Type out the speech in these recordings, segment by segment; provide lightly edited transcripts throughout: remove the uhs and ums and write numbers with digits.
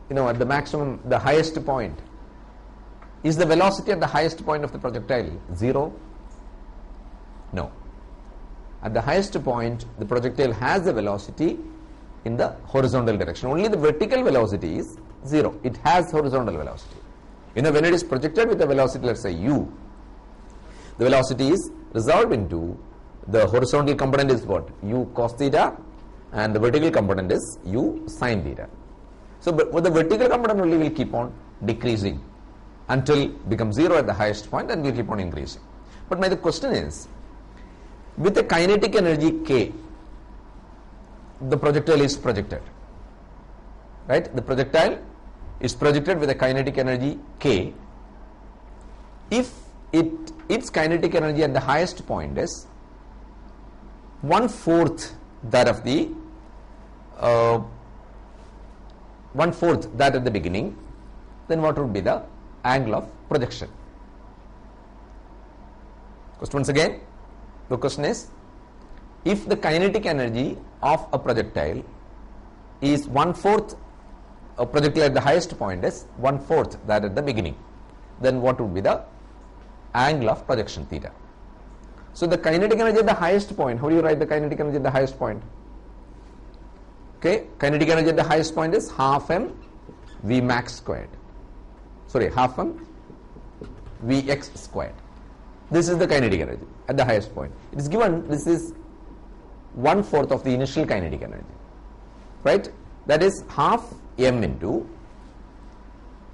at the maximum, the highest point, is the velocity at the highest point of the projectile 0? No. At the highest point, the projectile has the velocity in the horizontal direction. Only the vertical velocity is 0. It has horizontal velocity. When it is projected with a velocity, let's say u, the velocity is resolved into the horizontal component is what? U cos theta, and the vertical component is u sin theta. So with the vertical component only will keep on decreasing until it becomes 0 at the highest point, and will keep on increasing. But the question is, with the kinetic energy k, the projectile is projected, right? The projectile is projected with a kinetic energy k. If its kinetic energy at the highest point is 1/4 that of the 1/4 that at the beginning, then what would be the angle of projection? Once again, the question is, if the kinetic energy of a projectile is 1/4, a projectile at the highest point is 1/4 that at the beginning, then what would be the angle of projection theta? So the kinetic energy at the highest point, how do you write the kinetic energy at the highest point? Okay, kinetic energy at the highest point is half m v max squared. Sorry, half m vx squared. This is the kinetic energy at the highest point. It is given, this is 1/4 of the initial kinetic energy, right? That is half m into,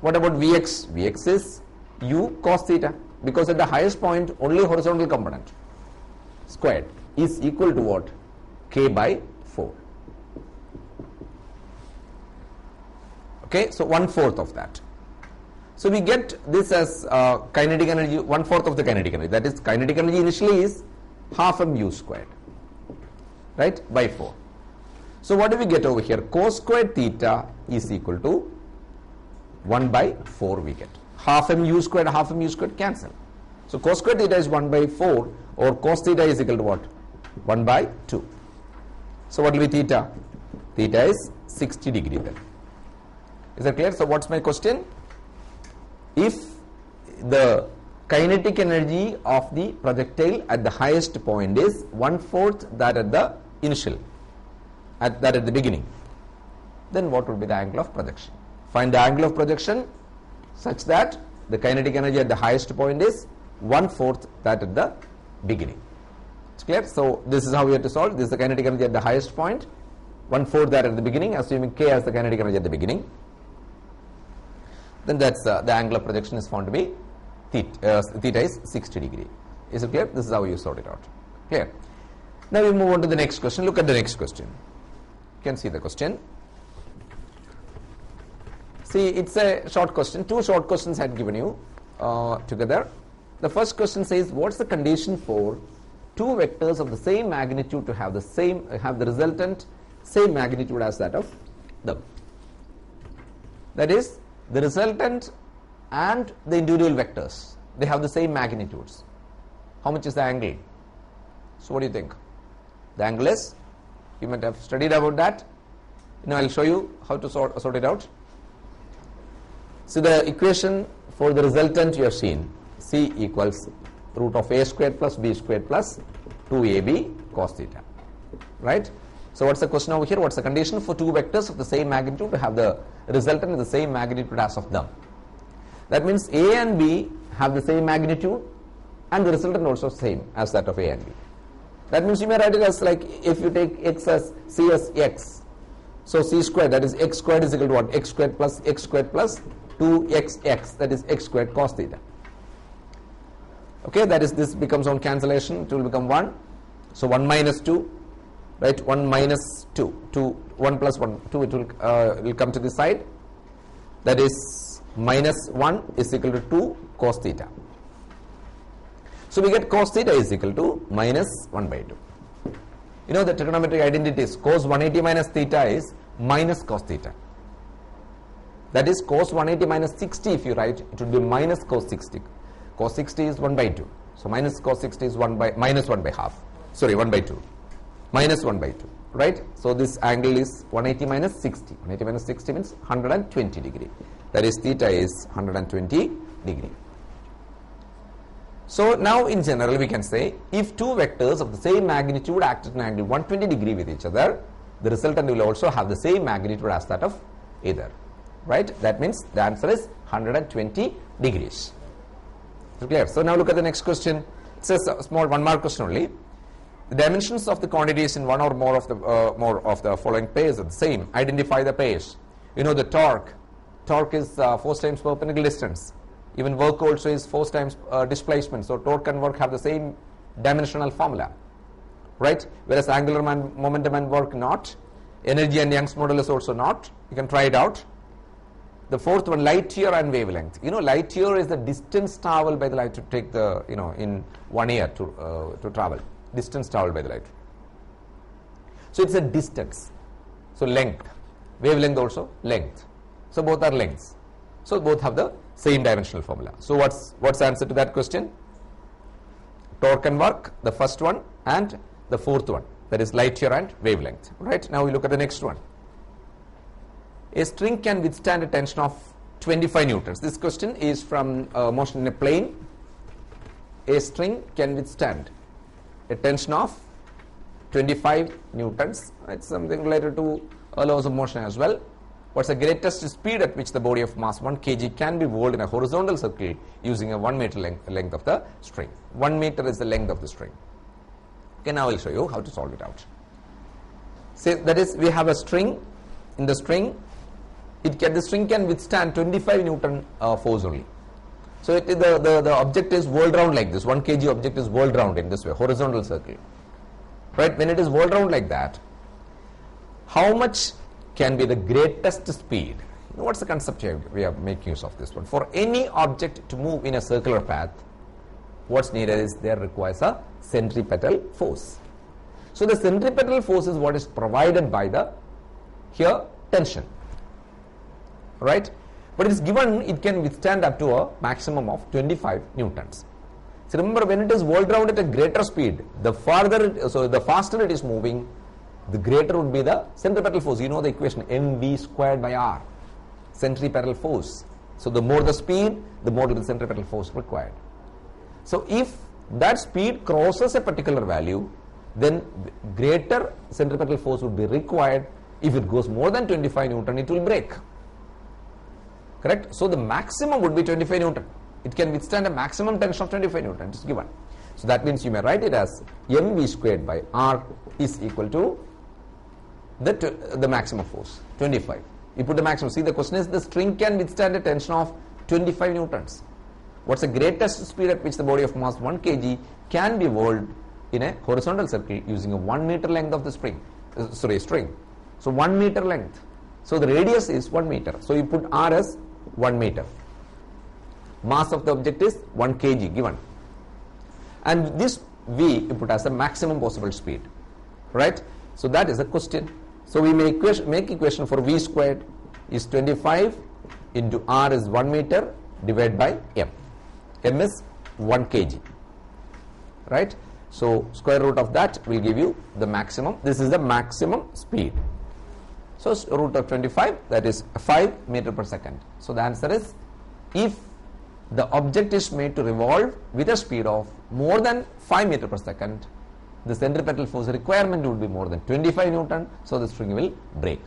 what about vx? Vx is u cos theta, because at the highest point only horizontal component squared is equal to what? K by 4. Okay, so 1/4 of that. So we get this as kinetic energy, 1/4 of the kinetic energy. That is, kinetic energy initially is half m u squared, right, by 4. So what do we get over here? Cos squared theta is equal to 1/4 we get. Half m u squared cancel. So cos squared theta is 1/4, or cos theta is equal to what? 1/2. So what will be theta? Theta is 60 degree then. Is that clear? So what's my question? If the kinetic energy of the projectile at the highest point is 1/4 that at the initial, at the beginning, then what would be the angle of projection? Find the angle of projection such that the kinetic energy at the highest point is 1/4 that at the beginning. It's clear? So this is how we have to solve. This is the kinetic energy at the highest point, 1/4 that at the beginning, assuming k as the kinetic energy at the beginning. Then that's the angle of projection is found to be theta is 60 degree. Is it clear? This is how you sort it out. Clear? Now we move on to the next question. Look at the next question. You can see the question. See, it's a short question. Two short questions I had given you together. The first question says, what's the condition for two vectors of the same magnitude to have the resultant same magnitude as that of them? That is, the resultant and the individual vectors, they have the same magnitudes. How much is the angle? So what do you think? The angle is, you might have studied about that. I'll show you how to sort it out. So the equation for the resultant you have seen, C equals root of a squared plus b squared plus 2ab cos theta, right? So what's the question over here? What's the condition for two vectors of the same magnitude to have the resultant in the same magnitude as of them? That means A and B have the same magnitude and the resultant also same as that of A and B. That means you may write it as, like, if you take x as C as x, so C squared, that is x squared is equal to what? X squared plus 2xx, that is x squared cos theta. Okay, that is, this becomes on cancellation, it will become 1. So 1 minus 2, right, 1 minus 2, 1 plus 1, 2, it will come to this side. That is minus 1 is equal to 2 cos theta. So we get cos theta is equal to minus 1/2. The trigonometric identity is cos 180 minus theta is minus cos theta. That is, cos 180 minus 60, if you write, it would be minus cos 60. Cos 60 is 1/2. So minus cos 60 is minus 1/2. Sorry, 1/2. Minus 1/2. right? So this angle is 180 minus 60. 180 minus 60 means 120 degree. That is theta is 120 degree. So now in general we can say if two vectors of the same magnitude act at an angle 120 degree with each other, the resultant will also have the same magnitude as that of either, right? That means the answer is 120 degrees. So clear? So now look at the next question. It's a small 1 mark question only. The dimensions of the quantities in one or more of the following pairs are the same. Identify the pairs. You know the torque. Torque is force times perpendicular distance. Even work also is force times displacement. So torque and work have the same dimensional formula, right? Whereas angular momentum and work not. Energy and Young's modulus also not. You can try it out. The fourth one, light year and wavelength. You know, light year is the distance traveled by the light to take the, you know, in 1 year to travel. Distance traveled by the light. So it's a distance. So length. Wavelength also length. So both are lengths. So both have the same dimensional formula. So what's the answer to that question? Torque and work, the first one, and the fourth one, that is light year and wavelength. Right? Now we look at the next one. A string can withstand a tension of 25 newtons. This question is from motion in a plane. A string can withstand a tension of 25 newtons. It's something related to laws of motion as well. What's the greatest speed at which the body of mass 1 kg can be whirled in a horizontal circle using a 1 meter length of the string? 1 meter is the length of the string. Okay, now I'll show you how to solve it out. Say that is, we have a string. In the string, the string can withstand 25 Newton force only. So the object is whirled round like this. 1 kg object is whirled round in this way, horizontal circle. Right? When it is whirled round like that, how much can be the greatest speed? You know, what's the concept here? We are making use of this one. For any object to move in a circular path, what's needed is there requires a centripetal force. So the centripetal force is what is provided by the here tension, right? But it is given it can withstand up to a maximum of 25 newtons. So remember, when it is whirled round at a greater speed, the faster it is moving, the greater would be the centripetal force. You know the equation mv squared by r, centripetal force. So the more the speed, the more the centripetal force required. So if that speed crosses a particular value, then greater centripetal force would be required. If it goes more than 25 Newton, it will break. Correct? So the maximum would be 25 Newton. It can withstand a maximum tension of 25 Newton. It is given. So that means you may write it as mv squared by r is equal to the maximum force, 25. You put the maximum. See, the question is the string can withstand a tension of 25 Newtons. What's the greatest speed at which the body of mass 1 kg can be whirled in a horizontal circle using a 1 meter length of the string. So 1 meter length. So the radius is 1 meter. So you put r as 1 meter. Mass of the object is 1 kg given. And this v you put as the maximum possible speed. Right? So that is a question. So we make equation for v squared is 25 into r is 1 meter divided by m. M is 1 kg. Right? So square root of that will give you the maximum. This is the maximum speed. So root of 25, that is 5 meter per second. So the answer is, if the object is made to revolve with a speed of more than 5 meter per second, the centripetal force requirement would be more than 25 Newton, so the string will break.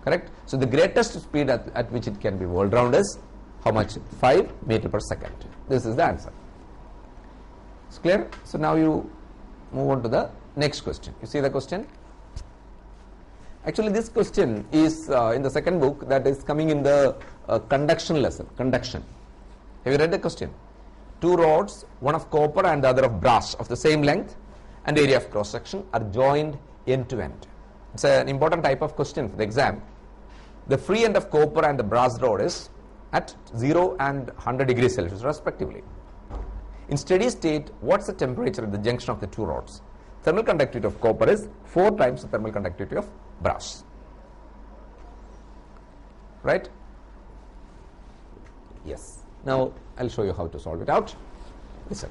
Correct? So the greatest speed at which it can be whirled round is how much? 5 meter per second. This is the answer. It's clear? So now you move on to the next question. You see the question? Actually, this question is in the second book, that is coming in the conduction lesson. Conduction. Have you read the question? Two rods, one of copper and the other of brass, of the same length and area of cross section, are joined end to end. It's an important type of question for the exam. The free end of copper and the brass rod is at 0 and 100 degrees Celsius respectively. In steady state, what's the temperature at the junction of the two rods? Thermal conductivity of copper is 4 times the thermal conductivity of brass. Right? Yes. Now I'll show you how to solve it out. Listen.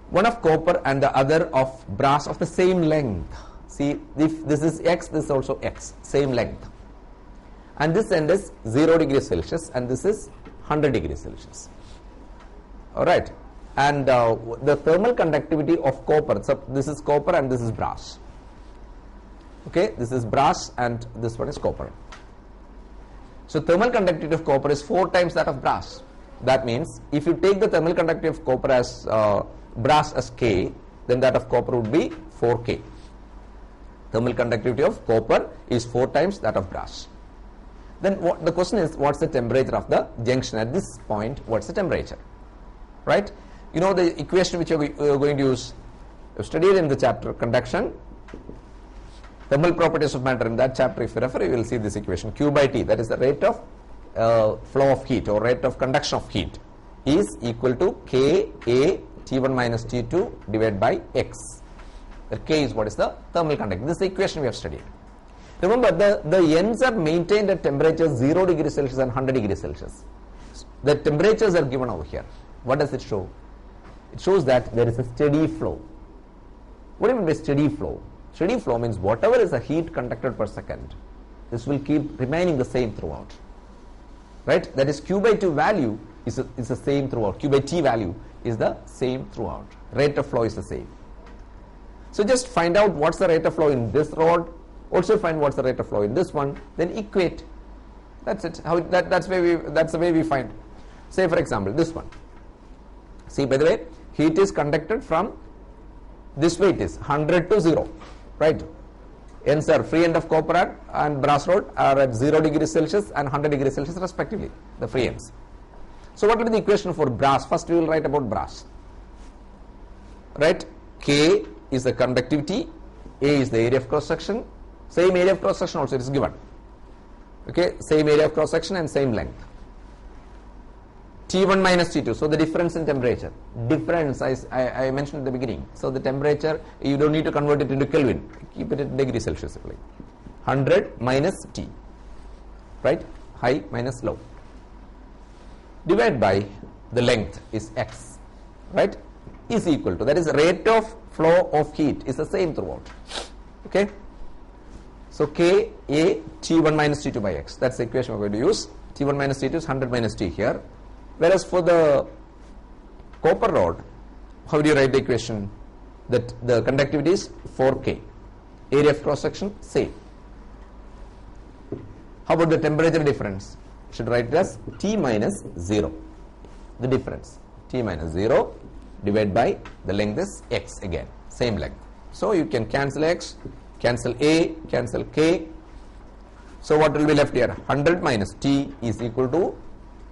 One of copper and the other of brass of the same length. See, if this is x, this is also x, same length. And this end is 0 degrees Celsius and this is 100 degrees Celsius. Alright. And the thermal conductivity of copper, so this is copper and this is brass. Okay, this is brass and this one is copper. So thermal conductivity of copper is 4 times that of brass. That means if you take the thermal conductivity of copper as brass as K, then that of copper would be 4K. Thermal conductivity of copper is 4 times that of brass. Then the question is, what's the temperature of the junction at this point? What's the temperature? Right? You know the equation which you're going to use. You studied in the chapter conduction. Thermal properties of matter, in that chapter if you refer, you will see this equation. Q by T, that is the rate of flow of heat or rate of conduction of heat, is equal to K A T1 minus T2 divided by X. The K is what is the thermal conductivity. This is the equation we have studied. Remember, the ends are maintained at temperatures 0 degrees Celsius and 100 degrees Celsius. The temperatures are given over here. What does it show? It shows that there is a steady flow. What do you mean by steady flow? Steady flow means whatever is the heat conducted per second, this will keep remaining the same throughout. Right? That is, Q by T value is the same throughout. Q by T value is the same throughout. Rate of flow is the same. So just find out what's the rate of flow in this rod. Also find what's the rate of flow in this one. Then equate. That's it. That's the way we find. Say for example this one. See, by the way, heat is conducted from this way, it is 100 to 0. Right? Ends are free end of copper and brass rod are at 0 degrees Celsius and 100 degrees Celsius respectively, the free ends. So what will be the equation for brass? First we will write about brass. Right? K is the conductivity, A is the area of cross section, same area of cross section also it is given. Okay, same area of cross section and same length. T1 minus T2, so the difference in temperature. Difference I mentioned at the beginning. So the temperature, you don't need to convert it into Kelvin, keep it in degrees Celsius. 100 minus T, right? High minus low. Divided by the length is X, right? Is equal to, that is rate of flow of heat is the same throughout. Okay? So K A T1 minus T2 by X, that's the equation we're going to use. T1 minus T2 is 100 minus T here. Whereas for the copper rod, how do you write the equation? That the conductivity is 4K. Area of cross section, same. How about the temperature difference? Should write it as T minus 0. The difference. T minus 0 divided by the length is X again. Same length. So you can cancel X, cancel A, cancel K. So what will be left here? 100 minus T is equal to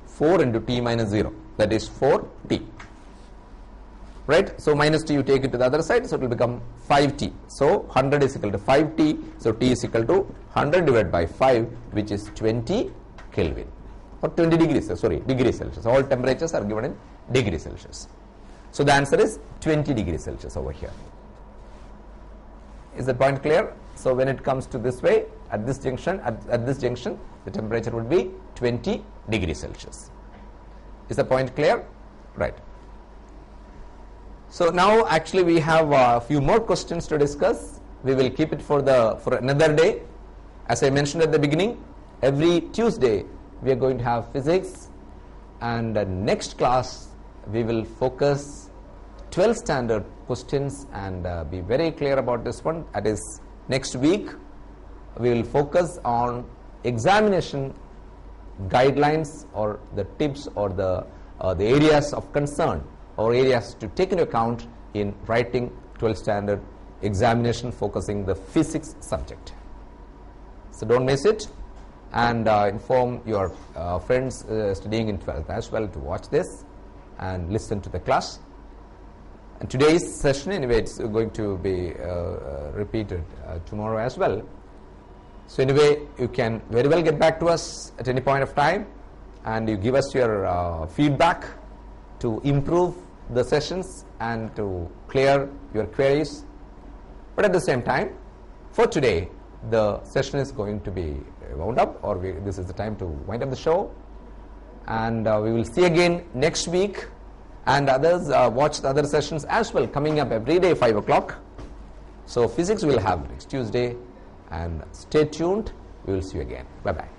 4 into T minus 0, that is 4T. Right? So minus T you take it to the other side, so it will become 5T. So 100 is equal to 5T, so T is equal to 100 divided by 5, which is 20 Kelvin or 20 degrees, degrees Celsius. All temperatures are given in degrees Celsius. So the answer is 20 degrees Celsius over here. Is the point clear? So when it comes to this way, at this junction, the temperature would be 20 degrees Celsius. Is the point clear? Right. So now actually we have a few more questions to discuss. We will keep it for another day. As I mentioned at the beginning, every Tuesday we are going to have physics, and next class we will focus 12 standard questions and be very clear about this one. That is, next week we will focus on examination guidelines or the tips or the areas of concern or areas to take into account in writing 12th standard examination focusing the physics subject. So don't miss it, and inform your friends studying in 12th as well to watch this and listen to the class. And today's session anyway, it's going to be repeated tomorrow as well. So anyway, you can very well get back to us at any point of time, and you give us your feedback to improve the sessions and to clear your queries. But at the same time, for today, the session is going to be wound up, or this is the time to wind up the show, and we will see again next week. And others watch the other sessions as well, coming up every day 5 o'clock. So physics we will have next Tuesday, and stay tuned. We will see you again. Bye bye.